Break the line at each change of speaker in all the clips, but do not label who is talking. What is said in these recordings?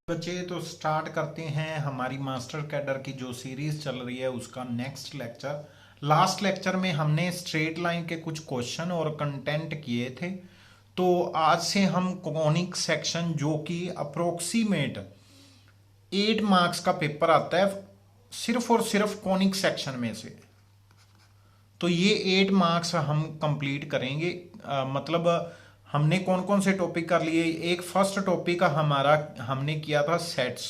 बच्चे तो स्टार्ट करते हैं हमारी मास्टर कैडर की जो सीरीज चल रही है उसका नेक्स्ट लेक्चर। लास्ट लेक्चर में हमने स्ट्रेट लाइन के कुछ क्वेश्चन और कंटेंट किए थे। तो आज से हम कॉनिक सेक्शन जो कि अप्रोक्सीमेट 8 मार्क्स का पेपर आता है सिर्फ और सिर्फ कॉनिक सेक्शन में से, तो ये 8 मार्क्स हम कंप्लीट करेंगे। मतलब हमने कौन कौन से टॉपिक कर लिए। एक फर्स्ट टॉपिक हमारा हमने किया था सेट्स,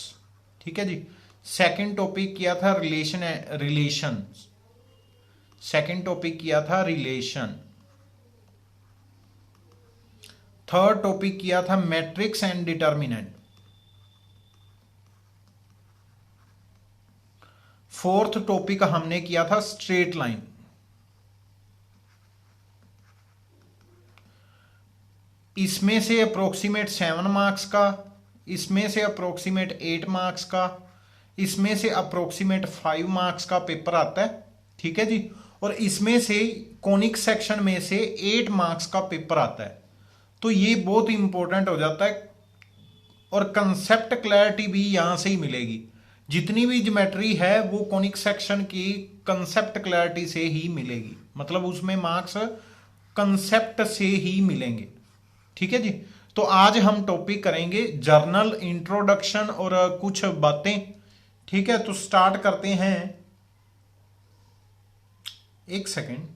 ठीक है जी। सेकंड टॉपिक किया था रिलेशन। सेकंड टॉपिक किया था रिलेशन। थर्ड टॉपिक किया था matrix and determinant. Fourth topic हमने किया था स्ट्रेट लाइन। इसमें से अप्रोक्सीमेट 7 मार्क्स का, इसमें से अप्रोक्सीमेट 8 मार्क्स का, इसमें से अप्रोक्सीमेट 5 मार्क्स का पेपर आता है, ठीक है जी। और इसमें से कॉनिक सेक्शन में से 8 मार्क्स का पेपर आता है। तो ये बहुत इंपॉर्टेंट हो जाता है और कंसेप्ट क्लैरिटी भी यहां से ही मिलेगी। जितनी भी ज्योमेट्री है वो कॉनिक सेक्शन की कंसेप्ट क्लैरिटी से ही मिलेगी, मतलब उसमें मार्क्स कंसेप्ट से ही मिलेंगे, ठीक है जी। तो आज हम टॉपिक करेंगे जर्नल इंट्रोडक्शन और कुछ बातें, ठीक है। तो स्टार्ट करते हैं। एक सेकेंड।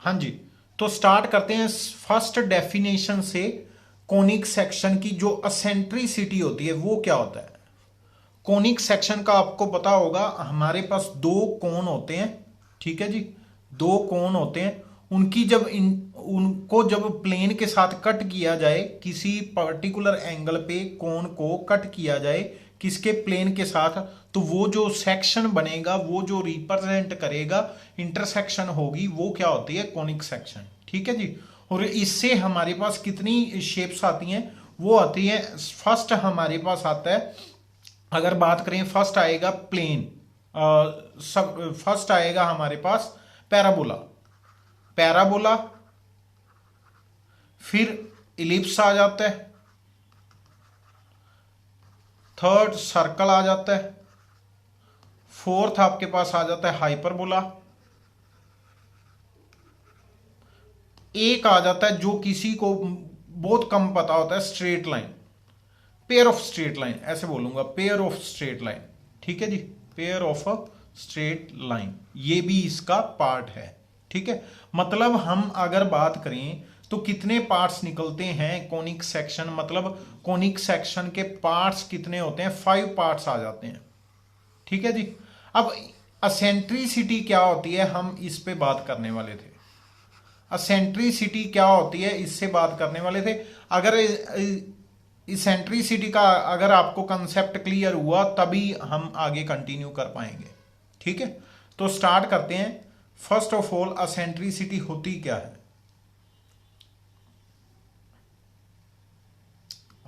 हाँ जी, तो स्टार्ट करते हैं फर्स्ट डेफिनेशन से। कोनिक सेक्शन की जो असेंट्रिसिटी होती है वो क्या होता है। कोनिक सेक्शन का आपको पता होगा, हमारे पास दो कोन होते हैं, ठीक है जी। दो कोन होते हैं, उनकी जब उनको जब प्लेन के साथ कट किया जाए, किसी पर्टिकुलर एंगल पे कोन को कट किया जाए किसके प्लेन के साथ, तो वो जो सेक्शन बनेगा, वो जो रिप्रेजेंट करेगा इंटरसेक्शन होगी, वो क्या होती है, कॉनिक सेक्शन, ठीक है जी। और इससे हमारे पास कितनी शेप्स आती हैं, वो आती है। फर्स्ट हमारे पास आता है, अगर बात करें फर्स्ट आएगा प्लेन, सब फर्स्ट आएगा हमारे पास पैराबोला। पैराबोला, फिर इलिप्स आ जाता है, थर्ड सर्कल आ जाता है, फोर्थ आपके पास आ जाता है हाइपरबोला, एक आ जाता है जो किसी को बहुत कम पता होता है straight line, pair of straight line, ऐसे बोलूंगा पेयर ऑफ स्ट्रेट लाइन, ठीक है जी। पेयर ऑफ स्ट्रेट लाइन, ये भी इसका पार्ट है, ठीक है। मतलब हम अगर बात करें तो कितने पार्ट्स निकलते हैं कॉनिक सेक्शन, मतलब कॉनिक सेक्शन के पार्ट्स कितने होते हैं, 5 पार्ट्स आ जाते हैं, ठीक है जी। अब असेंट्रिसिटी क्या होती है, हम इस पे बात करने वाले थे। असेंट्रिसिटी क्या होती है, इससे बात करने वाले थे। अगर इसेंट्रिसिटी का अगर आपको कंसेप्ट क्लियर हुआ तभी हम आगे कंटिन्यू कर पाएंगे, ठीक है। तो स्टार्ट करते हैं। फर्स्ट ऑफ ऑल असेंट्रिसिटी होती क्या है।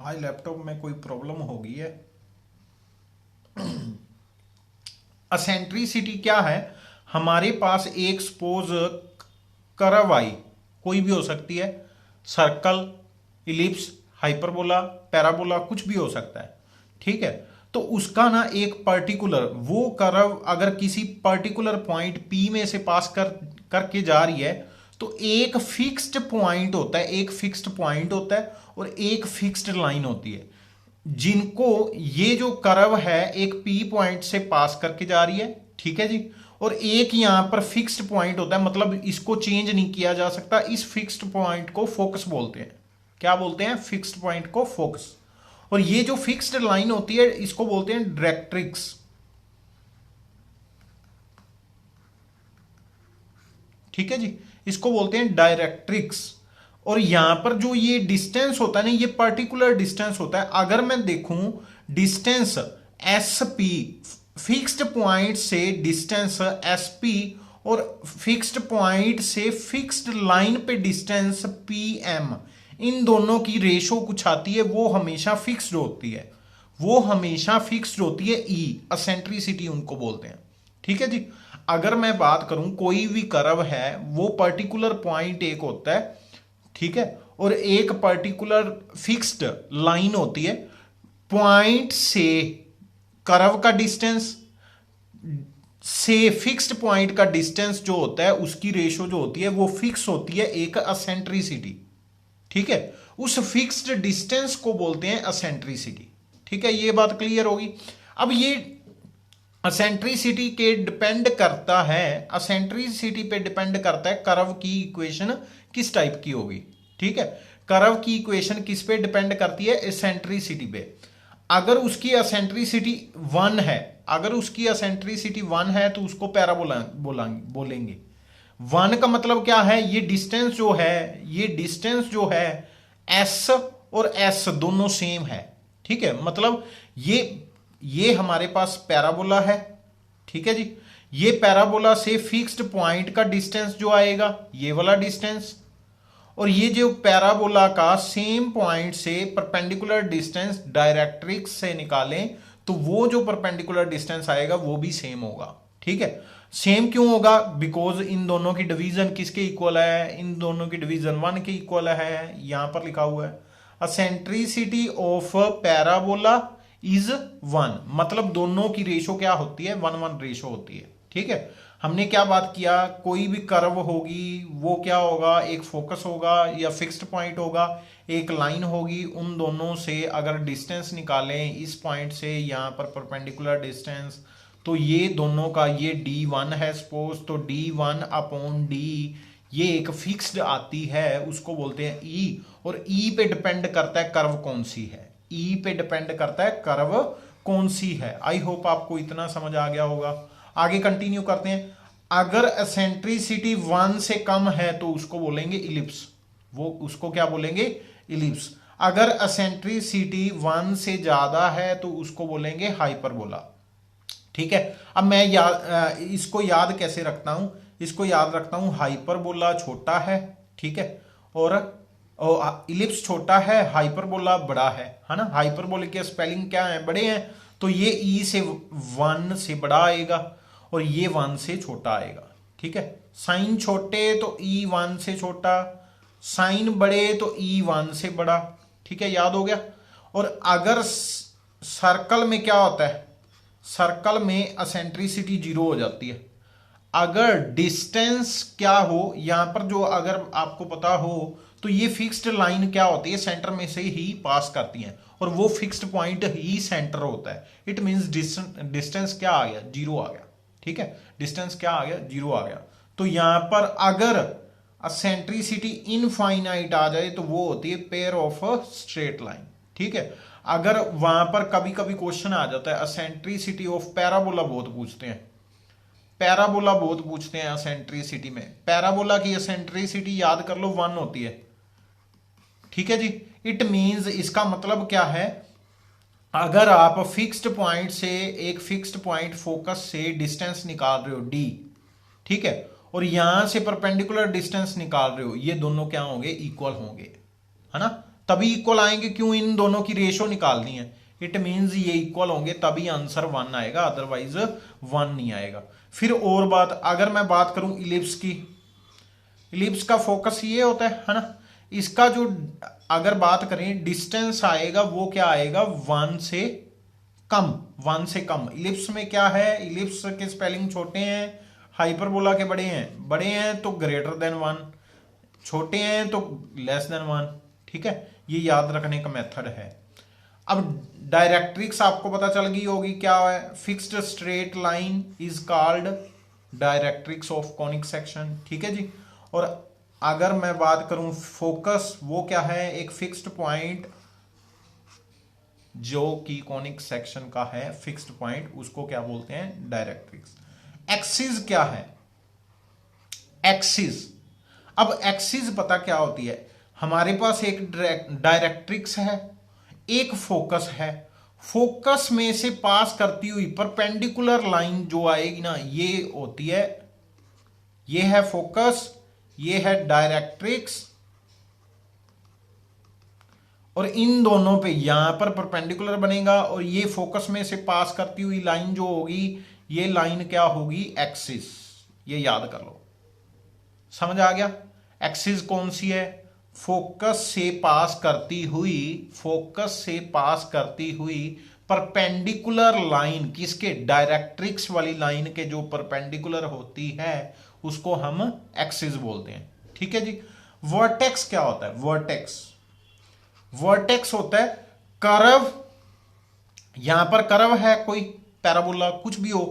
आज लैपटॉप में कोई प्रॉब्लम हो गई है। असेंट्रिसिटी क्या है, हमारे पास एक सपोज कर्व आई, कोई भी हो सकती है, सर्कल, इलिप्स, हाइपरबोला, पैराबोला, कुछ भी हो सकता है, ठीक है। तो उसका ना एक पर्टिकुलर वो कर्व अगर किसी पर्टिकुलर पॉइंट पी में से पास करके जा रही है, तो एक फिक्स्ड पॉइंट होता है, एक फिक्स्ड पॉइंट होता है और एक फिक्स्ड लाइन होती है, जिनको ये जो कर्व है एक पी पॉइंट से पास करके जा रही है, ठीक है जी। और एक यहां पर फिक्स्ड पॉइंट होता है, मतलब इसको चेंज नहीं किया जा सकता। इस फिक्स्ड पॉइंट को फोकस बोलते हैं। क्या बोलते हैं, फिक्स्ड पॉइंट को फोकस। और ये जो फिक्स्ड लाइन होती है इसको बोलते हैं डायरेक्ट्रिक्स, ठीक है जी, इसको बोलते हैं डायरेक्ट्रिक्स। और यहां पर जो ये डिस्टेंस होता है ना, ये पर्टिकुलर डिस्टेंस होता है। अगर मैं देखूं distance S P, fixed point से डिस्टेंस एस पी और फिक्स्ड पॉइंट से फिक्स्ड लाइन पे डिस्टेंस पी एम, इन दोनों की रेशो कुछ आती है, वो हमेशा फिक्स्ड होती है, वो हमेशा फिक्स्ड होती है। ई एसेंट्रिसिटी उनको बोलते हैं। ठीक है जी। अगर मैं बात करूं कोई भी कर्व है, वो पर्टिकुलर पॉइंट एक होता है, ठीक है, और एक पर्टिकुलर फिक्स्ड लाइन होती है। पॉइंट से कर्व का डिस्टेंस से फिक्स्ड पॉइंट का डिस्टेंस जो होता है, उसकी रेशो जो होती है वो फिक्स होती है, एक एसेंट्रिसिटी। ठीक है, उस फिक्स्ड डिस्टेंस को बोलते हैं एसेंट्रिसिटी। ठीक है, ये बात क्लियर होगी। अब ये एसेंट्रिसिटी के डिपेंड करता है, एसेंट्रिसिटी पे डिपेंड करता है कर्व की इक्वेशन किस टाइप की होगी। ठीक है, कर्व की इक्वेशन किस पे डिपेंड करती है, एसेंट्रिसिटी पे। अगर उसकी एसेंट्रिसिटी 1 है, अगर उसकी एसेंट्रिसिटी 1 है तो उसको पैराबोला बोलेंगे। 1 का मतलब क्या है, ये डिस्टेंस जो है, ये डिस्टेंस जो है एस और एस दोनों सेम है। ठीक है, मतलब ये हमारे पास पैराबोला है। ठीक है जी, ये पैराबोला से फिक्स्ड पॉइंट का डिस्टेंस जो आएगा, ये वाला डिस्टेंस, और ये जो पैराबोला का सेम पॉइंट से परपेंडिकुलर डिस्टेंस डायरेक्ट्रिक्स से निकालें तो वो जो परपेंडिकुलर डिस्टेंस आएगा वो भी सेम होगा। ठीक है, सेम क्यों होगा, बिकॉज इन दोनों की डिवीजन किसके इक्वल है, इन दोनों की डिवीजन 1 के इक्वल है। यहां पर लिखा हुआ है एसेंट्रिसिटी ऑफ पैराबोला इज 1, मतलब दोनों की रेशो क्या होती है, 1:1 रेशो होती है। ठीक है, हमने क्या बात किया, कोई भी कर्व होगी वो क्या होगा, एक फोकस होगा या फिक्स्ड पॉइंट होगा, एक लाइन होगी, उन दोनों से अगर डिस्टेंस निकालें इस पॉइंट से यहाँ पर परपेंडिकुलर डिस्टेंस, तो ये दोनों का ये d1 है सपोज, तो d1/d ये एक फिक्स्ड आती है, उसको बोलते हैं e, और e पे डिपेंड करता है कर्व कौन सी है, e पे डिपेंड करता है कर्व कौन सी है। आई होप आपको इतना समझ आ गया होगा। आगे कंटिन्यू करते हैं। अगर एसेंट्रिसिटी 1 से कम है तो उसको बोलेंगे इलिप्स, वो उसको क्या बोलेंगे, इलिप्स। अगर एसेंट्रिसिटी 1 से ज्यादा है तो उसको बोलेंगे हाइपरबोला। ठीक है, अब मैं इसको याद कैसे रखता हूं, इसको याद रखता हूं, हाइपरबोला छोटा है, ठीक है, और इलिप्स छोटा है, हाइपरबोला बड़ा है ना। हाइपरबोला के स्पेलिंग क्या है, बड़े हैं, तो ये ई से 1 से बड़ा आएगा और ये 1 से छोटा आएगा। ठीक है, साइन छोटे तो ई 1 से छोटा, साइन बड़े तो ई 1 से बड़ा। ठीक है, याद हो गया। और अगर सर्कल में क्या होता है, सर्कल में एसेंट्रिसिटी 0 हो जाती है। अगर डिस्टेंस क्या हो, यहां पर जो अगर आपको पता हो तो ये फिक्स्ड लाइन क्या होती है, सेंटर में से ही पास करती है और वो फिक्स्ड पॉइंट ही सेंटर होता है। इट मींस डिस्टेंस क्या आ गया, 0 आ गया। ठीक है, डिस्टेंस क्या आ गया, 0 आ गया। तो यहां पर अगर एसेंट्रिसिटी इनफाइनाइट आ जाए तो वो होती है पेयर ऑफ स्ट्रेट लाइन। ठीक है, अगर वहां पर कभी कभी क्वेश्चन आ जाता है एसेंट्रिसिटी ऑफ पैराबोला, बहुत पूछते हैं, पैराबोला बहुत पूछते हैं एसेंट्रिसिटी में। पैराबोला की एसेंट्रिसिटी याद कर लो 1 होती है। ठीक है जी, इट मींस इसका मतलब क्या है, अगर आप फिक्स्ड पॉइंट से एक फिक्स्ड पॉइंट फोकस से डिस्टेंस निकाल रहे हो d, ठीक है, और यहां से परपेंडिकुलर डिस्टेंस निकाल रहे हो, ये दोनों क्या होंगे, इक्वल होंगे, है ना। तभी इक्वल आएंगे, क्यों, इन दोनों की रेशो निकालनी है। इट मींस ये इक्वल होंगे तभी आंसर 1 आएगा, अदरवाइज 1 नहीं आएगा। फिर और बात, अगर मैं बात करूं इलिप्स की, इलिप्स का फोकस ये होता है ना, इसका जो अगर बात करें डिस्टेंस आएगा वो क्या आएगा, 1 से कम, 1 से कम। इलिप्स में क्या है, इलिप्स के स्पेलिंग छोटे हैं, हाइपरबोला के बड़े हैं, बड़े हैं तो ग्रेटर देन 1, छोटे हैं तो लेस देन 1। ठीक है, ये याद रखने का मेथड है। अब डायरेक्ट्रिक्स आपको पता चल गई होगी क्या है, fixed straight line is called directrix of conic section. ठीक है जी, और अगर मैं बात करूं फोकस, वो क्या है, एक फिक्स्ड पॉइंट जो कि कॉनिक सेक्शन का है, फिक्स्ड पॉइंट, उसको क्या बोलते हैं, डायरेक्ट्रिक्स। एक्सिस क्या है, एक्सिस, अब एक्सिस पता क्या होती है, हमारे पास एक डायरेक्ट्रिक्स है, एक फोकस है, फोकस में से पास करती हुई परपेंडिकुलर लाइन जो आएगी ना, ये होती है ये है फोकस, ये है डायरेक्ट्रिक्स, और इन दोनों पे यहां पर परपेंडिकुलर बनेगा, और ये फोकस में से पास करती हुई लाइन जो होगी, ये लाइन क्या होगी, एक्सिस। ये याद कर लो, समझ आ गया। एक्सिस कौन सी है, फोकस से पास करती हुई, फोकस से पास करती हुई परपेंडिकुलर लाइन, किसके, डायरेक्ट्रिक्स वाली लाइन के जो परपेंडिकुलर होती है उसको हम एक्सिस बोलते हैं। ठीक है जी। वर्टेक्स क्या होता है, वर्टेक्स, वर्टेक्स होता है कर्व, यहां पर कर्व है कोई पैराबोला कुछ भी हो,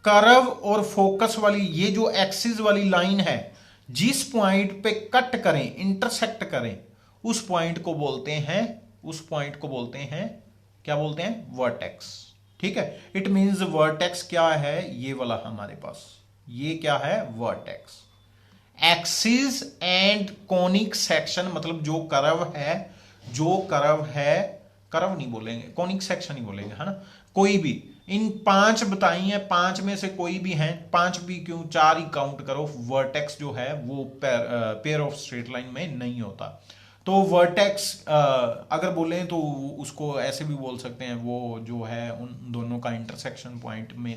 कर्व और फोकस वाली ये जो एक्सिस वाली लाइन है, जिस पॉइंट पे कट करें, इंटरसेक्ट करें, उस पॉइंट को बोलते हैं, उस पॉइंट को बोलते हैं, क्या बोलते हैं, वर्टेक्स। ठीक है। इट मींस वर्टेक्स क्या है, ये वाला हमारे पास, ये क्या है, vertex. Axis and conic section, मतलब जो कर्व है, जो कर्व है, कर्व नहीं बोलेंगे, कोनिक सेक्शन ही बोलेंगे, है ना। कोई भी इन 5 बताई हैं, 5 में से कोई भी हैं, 5 भी क्यों, 4 ही काउंट करो, वर्टेक्स जो है वो पेयर ऑफ स्ट्रेट लाइन में नहीं होता। तो वर्टेक्स अगर बोलें तो उसको ऐसे भी बोल सकते हैं, वो जो है उन दोनों का इंटरसेक्शन पॉइंट में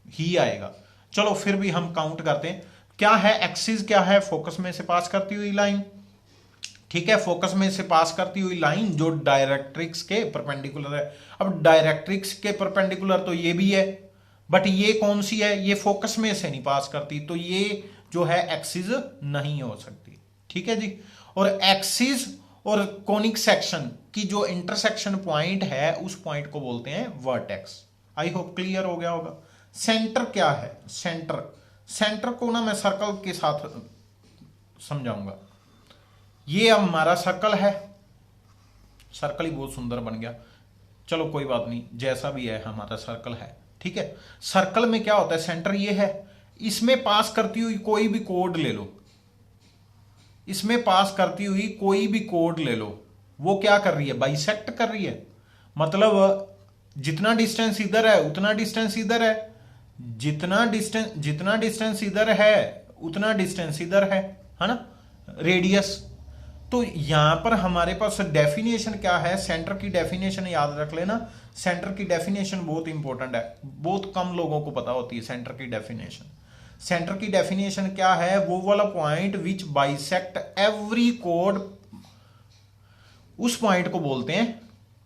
ही आएगा। चलो फिर भी हम काउंट करते हैं। क्या है एक्सिस, क्या है, फोकस में से पास करती हुई लाइन। ठीक है, फोकस में से पास करती हुई लाइन जो डायरेक्ट्रिक्स के परपेंडिकुलर है। अब डायरेक्ट्रिक्स के परपेंडिकुलर तो ये भी है, बट ये कौन सी है, ये फोकस में से नहीं पास करती, तो ये जो है एक्सिस नहीं हो सकती। ठीक है जी। और एक्सिस और कोनिक सेक्शन की जो इंटरसेक्शन पॉइंट है, उस पॉइंट को बोलते हैं वर्टेक्स। आई होप क्लियर हो गया होगा। सेंटर क्या है, सेंटर, सेंटर को ना मैं सर्कल के साथ समझाऊंगा। ये अब हमारा सर्कल है, सर्कल ही बहुत सुंदर बन गया, चलो कोई बात नहीं, जैसा भी है हमारा सर्कल है। ठीक है। सर्कल में क्या होता है, सेंटर ये है, इसमें पास करती हुई कोई भी कोड ले लो, इसमें पास करती हुई कोई भी कोड ले लो, वो क्या कर रही है, बाइसेक्ट कर रही है। मतलब जितना डिस्टेंस इधर है उतना डिस्टेंस इधर है, जितना डिस्टेंस इधर है उतना डिस्टेंस इधर है ना, रेडियस। तो यहां पर हमारे पास डेफिनेशन क्या है, सेंटर की डेफिनेशन याद रख लेना। सेंटर की डेफिनेशन बहुत इंपॉर्टेंट है, बहुत कम लोगों को पता होती है सेंटर की डेफिनेशन। सेंटर की डेफिनेशन क्या है, वो वाला point which bisect every code, उस पॉइंट को बोलते हैं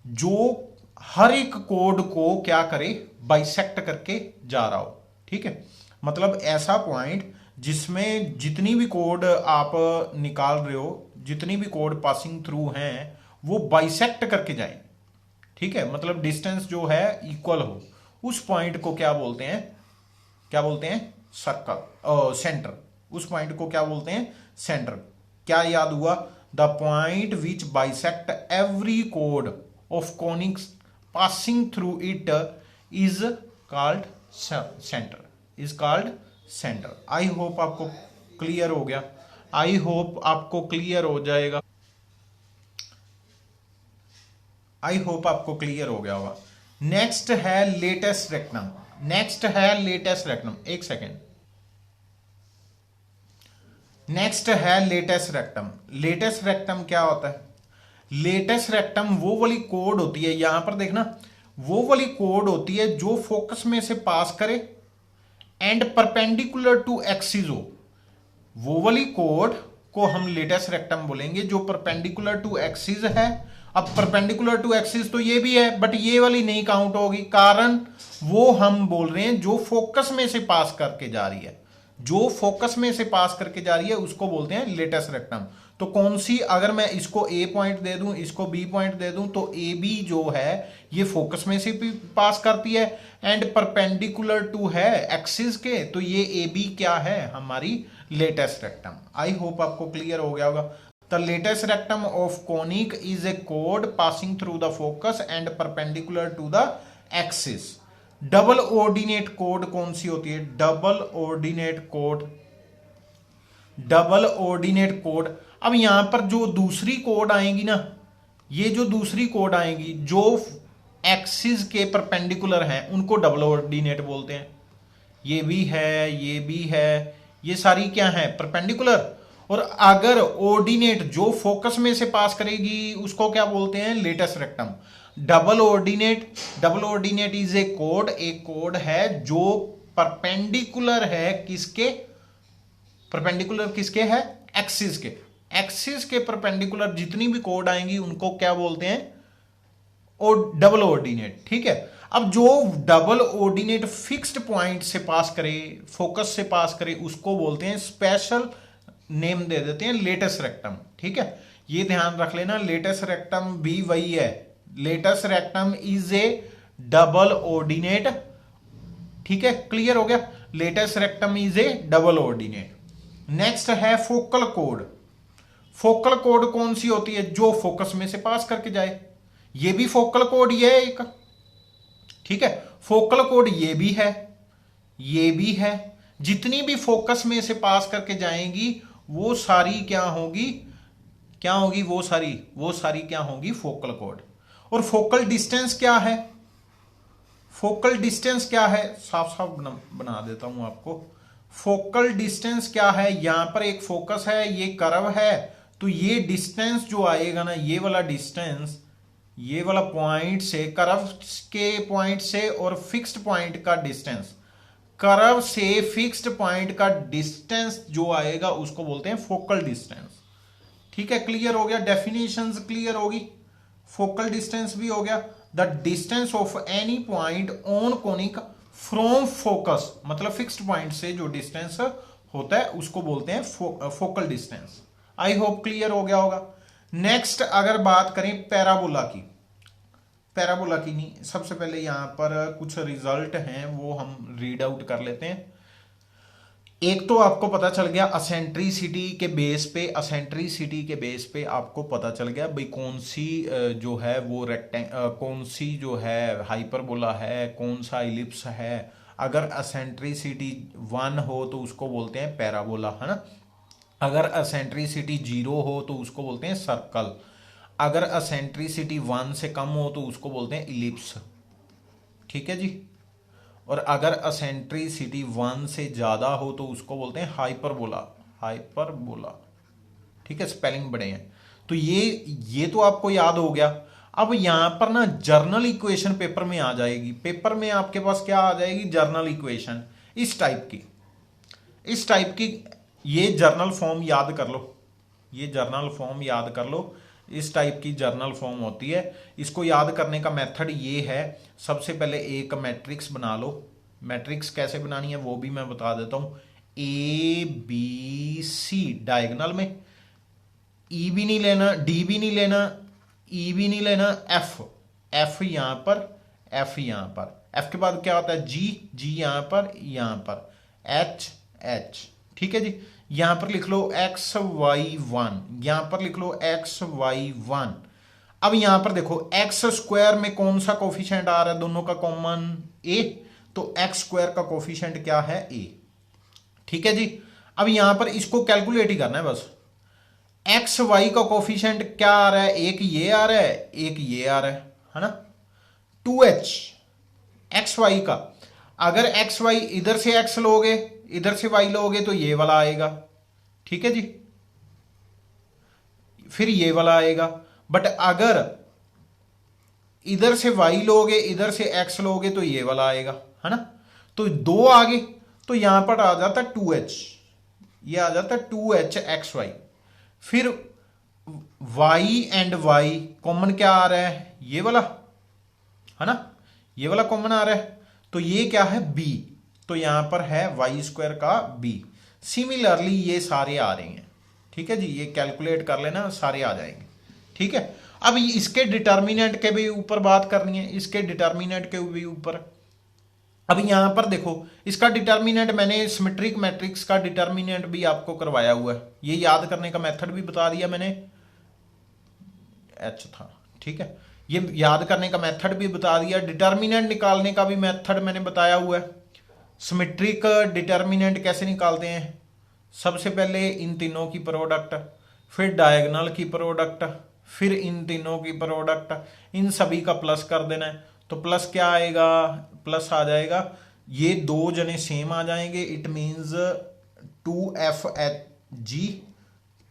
जो हर एक कोड को क्या करे, बाइसेक्ट करके जा रहा हो। ठीक है। मतलब ऐसा पॉइंट जिसमें जितनी भी कोड आप निकाल रहे हो, जितनी भी कोड पासिंग थ्रू हैं, वो बाइसेक्ट करके जाएं। ठीक है। मतलब डिस्टेंस जो है इक्वल हो, उस पॉइंट को क्या बोलते हैं, क्या बोलते हैं, सर्कल, सेंटर। उस पॉइंट को क्या बोलते हैं, सेंटर। क्या याद हुआ, the point which bisect every code of conics passing through it is called centre, is called centre. I hope आपको क्लियर हो गया, आई होप आपको क्लियर हो जाएगा, आई होप आपको क्लियर हो गया होगा। नेक्स्ट है लेटेस्ट रेक्टम, नेक्स्ट है लेटेस्ट रेक्टम, एक सेकेंड, नेक्स्ट है लेटेस्ट रेक्टम। लेटेस्ट रेक्टम क्या होता है, लेटेस्ट रेक्टम वो वाली कोड होती है, यहां पर देखना, वो वाली कोड होती है जो फोकस में से पास करे एंड परपेंडिकुलर टू एक्सिस हो, वो वाली कोड को हम लेटेस्ट रेक्टम बोलेंगे जो परपेंडिकुलर टू एक्सिस है। अब परपेंडिकुलर टू एक्सिस तो ये भी है, बट ये वाली नहीं काउंट होगी, कारण वो हम बोल रहे हैं जो फोकस में से पास करके जा रही है, जो फोकस में से पास करके जा रही है उसको बोलते हैं लेटेस्ट रेक्टम। तो कौन सी, अगर मैं इसको ए पॉइंट दे दूं, इसको बी पॉइंट दे दूं, तो ए बी जो है ये फोकस में से भी पास करती है एंड परपेंडिकुलर टू है एक्सिस के, तो ये ए बी क्या है, हमारी लेटेस्ट रेक्टम। आई होप आपको क्लियर हो गया होगा। The latus rectum of conic is a code passing through the focus and perpendicular to the axis. Double ordinate code कौन सी होती है, double ordinate code, double ordinate code. अब यहां पर जो दूसरी कोड आएगी ना, ये जो दूसरी कोड आएगी जो एक्सिस के परपेंडिकुलर हैं, उनको डबल ऑर्डिनेट बोलते हैं। ये भी है, ये भी है, ये सारी क्या है, परपेंडिकुलर। और अगर ऑर्डिनेट जो फोकस में से पास करेगी उसको क्या बोलते हैं, latus rectum. Double ordinate is a code है जो परपेंडिकुलर है किसके, परपेंडिकुलर किसके है, एक्सिस के। एक्सिस के परपेंडिकुलर जितनी भी कोड आएंगी उनको क्या बोलते हैं, और डबल ऑर्डिनेट। ठीक है, अब जो डबल ऑर्डिनेट फिक्स्ड पॉइंट से पास करे, फोकस से पास करे, उसको बोलते हैं, स्पेशल नेम दे देते हैं लेटेस्ट रेक्टम। ठीक है, ये ध्यान रख लेना, लेटेस्ट रेक्टम भी वही है, latus rectum is A double ordinate. ठीक है, क्लियर हो गया, latus rectum is A double ordinate. Next है फोकल कोड। फोकल कोड कौन सी होती है, जो फोकस में से पास करके जाए। ये भी फोकल कोड ये है एक। ठीक है, फोकल कोड ये भी है, ये भी है। जितनी भी फोकस में से पास करके जाएंगी वो सारी क्या होगी, क्या होगी, वो सारी क्या होगी, फोकल कोड। और फोकल डिस्टेंस क्या है, फोकल डिस्टेंस क्या है, साफ साफ बना देता हूं आपको। फोकल डिस्टेंस क्या है, यहां पर एक फोकस है, ये कर्व है, तो ये डिस्टेंस जो आएगा ना, ये वाला डिस्टेंस, ये वाला पॉइंट से, कर्व के पॉइंट से और फिक्स्ड पॉइंट का डिस्टेंस, कर्व से फिक्स्ड पॉइंट का डिस्टेंस जो आएगा उसको बोलते हैं फोकल डिस्टेंस। ठीक है, क्लियर हो गया, डेफिनेशंस क्लियर होगी, फोकल डिस्टेंस भी हो गया। The distance of any point on conic from focus, मतलब फिक्स्ड पॉइंट से जो डिस्टेंस होता है उसको बोलते हैं focal distance. I hope clear हो गया होगा। नेक्स्ट अगर बात करें पैराबोला की, पैराबोला की नहीं, सबसे पहले यहां पर कुछ रिजल्ट हैं वो हम रीड आउट कर लेते हैं। एक तो आपको पता चल गया असेंट्रिसिटी के बेस पे, असेंट्रिसिटी के बेस पे आपको पता चल गया भाई कौन सी जो है वो कौन सी जो है हाइपरबोला है, कौन सा इलिप्स है। अगर असेंट्रिसिटी 1 हो तो उसको बोलते हैं पैराबोला, है ना। अगर असेंट्रिसिटी 0 हो तो उसको बोलते हैं सर्कल। अगर असेंट्रिसिटी 1 से कम हो तो उसको बोलते हैं इलिप्स। ठीक है जी। और अगर असेंट्रिसिटी 1 से ज्यादा हो तो उसको बोलते हैं हाइपरबोला, हाइपरबोला। ठीक है, स्पेलिंग बड़े हैं। तो ये तो आपको याद हो गया। अब यहां पर ना जर्नल इक्वेशन पेपर में आ जाएगी, पेपर में आपके पास क्या आ जाएगी, जर्नल इक्वेशन इस टाइप की, इस टाइप की। ये जर्नल फॉर्म याद कर लो, ये जर्नल फॉर्म याद कर लो, इस टाइप की जर्नल फॉर्म होती है। इसको याद करने का मेथड ये है, सबसे पहले एक मैट्रिक्स बना लो। मैट्रिक्स कैसे बनानी है वो भी मैं बता देता हूं। ए बी सी डायगोनल में, ई भी नहीं लेना, डी भी नहीं लेना, ई भी नहीं लेना, एफ, एफ यहां पर, एफ यहां पर, एफ के बाद क्या होता है जी, जी यहां पर एच, एच। ठीक है जी। यहां पर लिख लो एक्स वाई 1, यहां पर लिख लो एक्स वाई 1। अब यहां पर देखो एक्स स्क्वायर में कौन सा कोफिशिएंट आ रहा है, दोनों का कॉमन ए, तो एक्स स्क्वायर का कोफिशिएंट क्या है, ए। ठीक है जी। अब यहां पर इसको कैलकुलेट ही करना है बस। एक्स वाई का कोफिशिएंट क्या आ रहा है, एक ये आ रहा है, एक ये आ रहा है ना, 2h एक्स वाई का। अगर एक्स वाई इधर से एक्स लोगे, इधर से वाई लोगे तो ये वाला आएगा। ठीक है जी, फिर ये वाला आएगा। बट अगर इधर से वाई लोगे, इधर से एक्स लोगे तो ये वाला आएगा, है ना। तो दो आगे, तो यहां पर आ जाता 2h, ये आ जाता 2h एक्स वाई। फिर y एंड y कॉमन क्या आ रहा है, ये वाला, है ना, ये वाला कॉमन आ रहा है, तो ये क्या है b, तो यहां पर है वाई स्क्वायर का b। सिमिलरली ये सारे आ रहे हैं। ठीक है जी, ये कैलकुलेट कर लेना, सारे आ जाएंगे। ठीक है, अब इसके डिटर्मिनेंट के भी ऊपर बात करनी है, इसके डिटर्मिनेंट के भी ऊपर। अब यहां पर देखो इसका डिटर्मिनेंट, मैंने सिमेट्रिक मैट्रिक्स का डिटर्मिनेंट भी आपको करवाया हुआ है, ये याद करने का मेथड भी बता दिया मैंने, एच था। ठीक है, ये याद करने का मेथड भी बता दिया, डिटर्मिनेंट निकालने का भी मेथड मैंने बताया हुआ है। सिमेट्रिक डिटर्मिनेंट कैसे निकालते हैं, सबसे पहले इन तीनों की प्रोडक्ट, फिर डायगोनल की प्रोडक्ट, फिर इन तीनों की प्रोडक्ट, इन सभी का प्लस कर देना है। तो प्लस क्या आएगा, प्लस आ जाएगा, ये दो जने सेम आ जाएंगे, इट मींस 2FG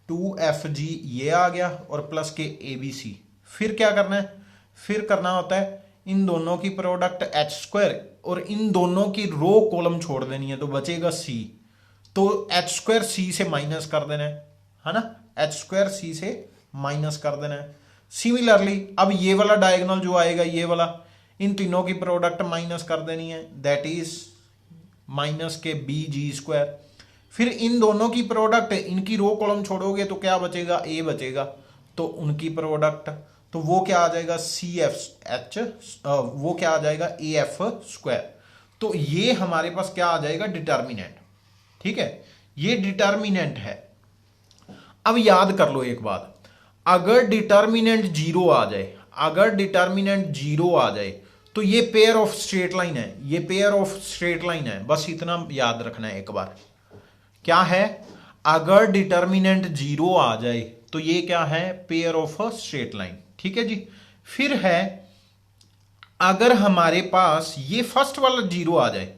2FG ये आ गया और प्लस के ABC। फिर क्या करना है, फिर करना होता है इन दोनों की प्रोडक्ट H² और इन दोनों की रो कॉलम छोड़ देनी है, तो बचेगा C। तो H² C से माइनस कर देना है ना, H² C से माइनस कर देना है। सिमिलरली अब ये वाला डायगोनल जो आएगा, ये वाला, इन तीनों की प्रोडक्ट माइनस कर देनी है, दैट इज माइनस के BG²। फिर इन दोनों की प्रोडक्ट, इनकी रो कॉलम छोड़ोगे तो क्या बचेगा, A बचेगा, तो उनकी प्रोडक्ट, तो वो क्या आ जाएगा CFH, वो क्या आ जाएगा AF²। तो ये हमारे पास क्या आ जाएगा, डिटर्मिनेंट। ठीक है, ये डिटर्मिनेंट है। अब याद कर लो एक बात, अगर डिटर्मिनेंट 0 आ जाए, अगर डिटर्मिनेंट 0 आ जाए तो ये पेयर ऑफ स्ट्रेट लाइन है, ये पेयर ऑफ स्ट्रेट लाइन है, बस इतना याद रखना है एक बार। क्या है, अगर डिटर्मिनेंट 0 आ जाए तो ये क्या है, पेयर ऑफ स्ट्रेट लाइन। ठीक है जी। फिर है अगर हमारे पास ये फर्स्ट वाला 0 आ जाए,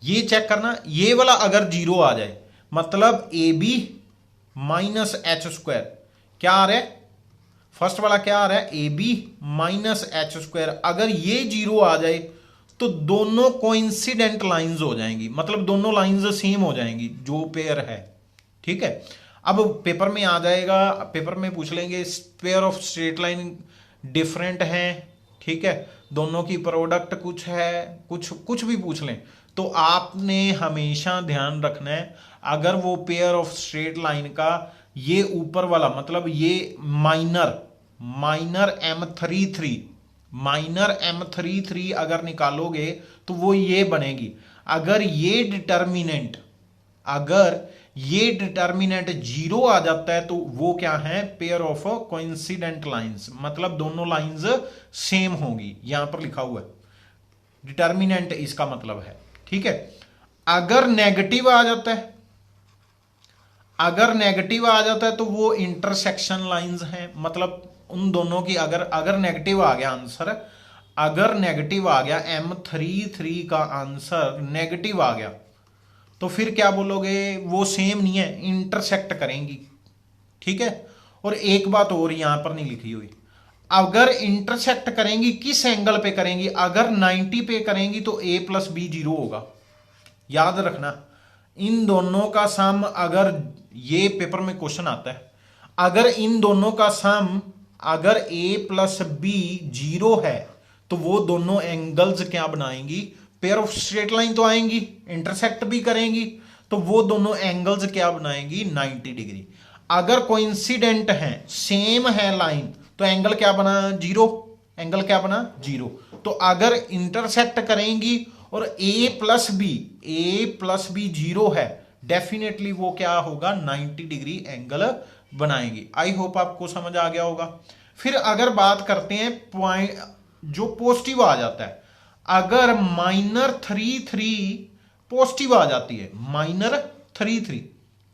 ये चेक करना, ये वाला अगर 0 आ जाए मतलब AB माइनस H², क्या आ रहा है, फर्स्ट वाला क्या आ रहा है, AB माइनस H²। अगर ये 0 आ जाए तो दोनों कोइंसिडेंट लाइंस हो जाएंगी, मतलब दोनों लाइंस सेम हो जाएंगी जो पेयर है। ठीक है, अब पेपर में आ जाएगा, पेपर में पूछ लेंगे pair of straight line different हैं, ठीक है, दोनों की प्रोडक्ट कुछ है, कुछ भी पूछ लें, तो आपने हमेशा ध्यान रखना है अगर वो पेयर ऑफ स्ट्रेट लाइन का ये ऊपर वाला, मतलब ये माइनर M33 अगर निकालोगे तो वो ये बनेगी। अगर ये डिटर्मिनेंट 0 आ जाता है तो वो क्या है, पेयर ऑफ कोइंसिडेंट लाइंस, मतलब दोनों लाइंस सेम होंगी, यहां पर लिखा हुआ है डिटर्मिनेंट, इसका मतलब है। ठीक है, अगर नेगेटिव आ जाता है, अगर नेगेटिव आ जाता है तो वो इंटरसेक्शन लाइंस हैं, मतलब उन दोनों की अगर नेगेटिव आ गया आंसर, अगर नेगेटिव आ गया M33 का आंसर नेगेटिव आ गया तो फिर क्या बोलोगे, वो सेम नहीं है, इंटरसेक्ट करेंगी। ठीक है, और एक बात और यहां पर नहीं लिखी हुई, अगर इंटरसेक्ट करेंगी किस एंगल पे करेंगी, अगर 90 पे करेंगी तो A प्लस B 0 होगा। याद रखना, इन दोनों का सम, अगर ये पेपर में क्वेश्चन आता है, अगर इन दोनों का सम, अगर A प्लस B 0 है तो वो दोनों एंगल्स क्या बनाएंगी, पेयर ऑफ स्ट्रेट लाइन तो आएंगी, इंटरसेक्ट भी करेंगी, तो वो दोनों एंगल्स क्या बनाएंगी, 90 डिग्री। अगर कोइंसिडेंट है, सेम है लाइन, तो एंगल क्या बना, 0, एंगल क्या बना, 0। तो अगर इंटरसेक्ट करेंगी और A प्लस बी 0 है, डेफिनेटली वो क्या होगा, 90 डिग्री एंगल बनाएंगी। आई होप आपको समझ आ गया होगा। फिर अगर बात करते हैं पॉइंट जो पॉजिटिव आ जाता है, अगर -33 पॉजिटिव आ जाती है, -33,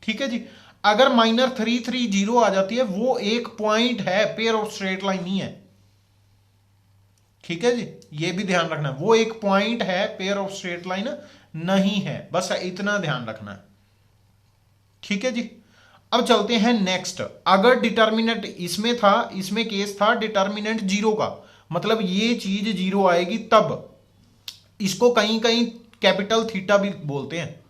ठीक है जी, अगर -33 0 आ जाती है, वो एक पॉइंट है, पेयर ऑफ स्ट्रेट लाइन नहीं है। ठीक है जी, ये भी ध्यान रखना है, वो एक पॉइंट है, पेयर ऑफ स्ट्रेट लाइन नहीं है, बस इतना ध्यान रखना है। ठीक है जी, अब चलते हैं नेक्स्ट। अगर डिटर्मिनेंट इसमें था, इसमें केस था डिटर्मिनेंट 0 का, मतलब ये चीज 0 आएगी तब, इसको कहीं कहीं कैपिटल थीटा भी बोलते हैं,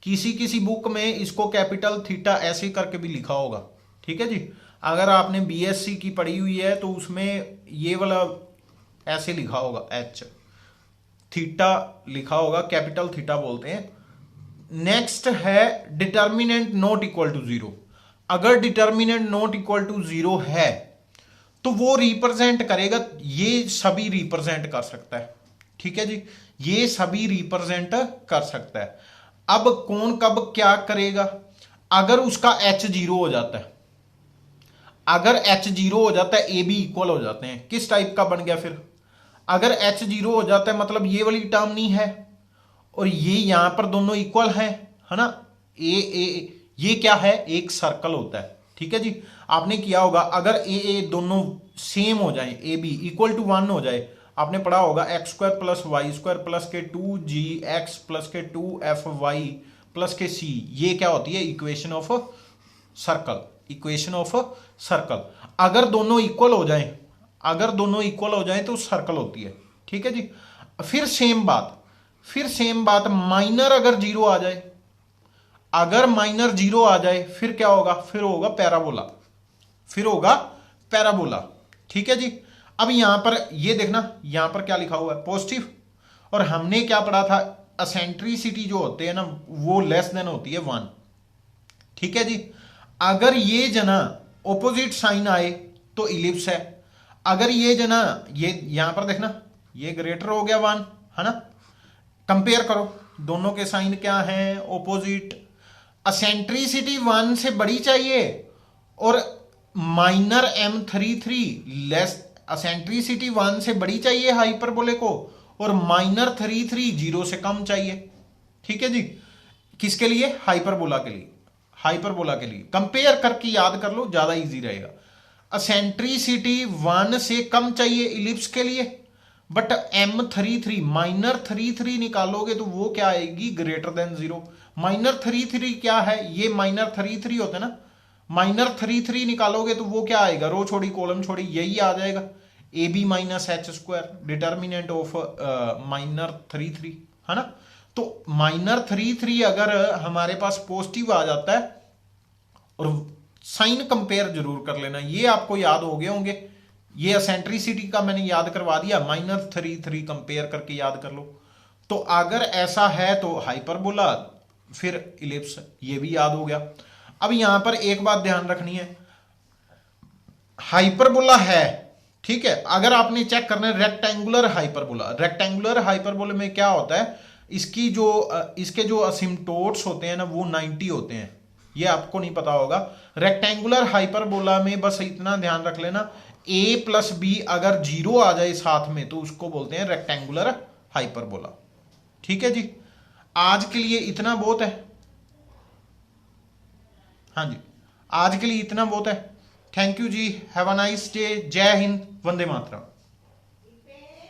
किसी बुक में इसको कैपिटल थीटा ऐसे करके भी लिखा होगा। ठीक है जी, अगर आपने BSc की पढ़ी हुई है तो उसमें ये वाला ऐसे लिखा होगा, H थीटा लिखा होगा, कैपिटल थीटा बोलते हैं। नेक्स्ट है डिटर्मिनेंट नॉट इक्वल टू 0। अगर डिटर्मिनेंट नॉट इक्वल टू 0 है तो वो रिप्रेजेंट करेगा, ये सभी रिप्रेजेंट कर सकता है। ठीक है जी, ये सभी रिप्रेजेंट कर सकता है। अब कौन कब क्या करेगा, अगर उसका H 0 हो जाता है, अगर H 0 हो जाता है, AB इक्वल हो जाते हैं, किस टाइप का बन गया फिर, अगर H 0 हो जाता है मतलब ये वाली टर्म नहीं है और ये यहां पर दोनों इक्वल है ना, ये क्या है, एक सर्कल होता है। ठीक है जी, आपने किया होगा, अगर ए दोनों सेम हो जाए, AB इक्वल टू 1 हो जाए, आपने पढ़ा होगा x square plus y square plus के 2gx प्लस के 2fy प्लस के c, ये क्या होती है? Equation of circle. Equation of circle अगर दोनों इक्वल हो जाएं, अगर दोनों इक्वल हो जाएं तो सर्कल होती है। ठीक है जी। फिर सेम बात माइनर अगर जीरो आ जाए, अगर माइनर जीरो आ जाए फिर क्या होगा? फिर होगा पैराबोला, फिर होगा पैराबोला। ठीक है जी। अब यहां पर ये देखना, यहां पर क्या लिखा हुआ है? पॉजिटिव। और हमने क्या पढ़ा था? एसेंट्रिसिटी जो होते हैं ना वो लेस देन होती है 1। ठीक है जी। अगर ये जना ऑपोजिट साइन आए तो इलिप्स है। अगर ये जना, ये यहां पर देखना, ये ग्रेटर हो गया 1, है ना? कंपेयर करो, दोनों के साइन क्या हैं? ऑपोजिट। एसेंट्रिसिटी 1 से बड़ी चाहिए और माइनर M33 लेस, एसेंट्रिसिटी 1 से बड़ी चाहिए हाइपरबोले को और माइनर 33 0 से कम चाहिए। ठीक है जी। किसके लिए? हाइपरबोला के लिए। हाइपरबोला के लिए कंपेयर करके याद कर लो, ज्यादा इजी रहेगा। एसेंट्रिसिटी 1 से कम चाहिए इलिप्स के लिए, बट M33 माइनर 33 निकालोगे तो वो क्या आएगी? Greater than 0। माइनर 33 क्या है? ये माइनर 33 होता है ना, माइनर 33 निकालोगे तो वो क्या आएगा? रो छोड़ी कॉलम छोड़ी, यही आ जाएगा AB minus H square, determinant of minor 33, है ना? तो माइनर 33 अगर हमारे पास पॉजिटिव आ जाता है, और साइन कंपेयर जरूर कर लेना, ये आपको याद हो गए होंगे। ये एसेंट्रिसिटी का मैंने याद करवा दिया, माइनर 33 कंपेयर करके याद कर लो। तो अगर ऐसा है तो हाइपरबोला, फिर इलिप्स, ये भी याद हो गया। अब यहां पर एक बात ध्यान रखनी है, हाइपरबोला है, ठीक है, अगर आपने चेक करना है रेक्टेंगुलर हाइपरबोला। रेक्टेंगुलर हाइपरबोला में क्या होता है? इसकी जो इसके जो असिम्टोट्स होते हैं ना वो 90 होते हैं, ये आपको नहीं पता होगा। रेक्टेंगुलर हाइपरबोला में बस इतना ध्यान रख लेना, a प्लस बी अगर 0 आ जाए साथ में तो उसको बोलते हैं रेक्टेंगुलर हाइपरबोला। ठीक है जी। आज के लिए इतना बहुत है। हाँ जी, आज के लिए इतना बहुत है। थैंक यू जी, हैव अ नाइस डे। जय हिंद, वंदे मातरम।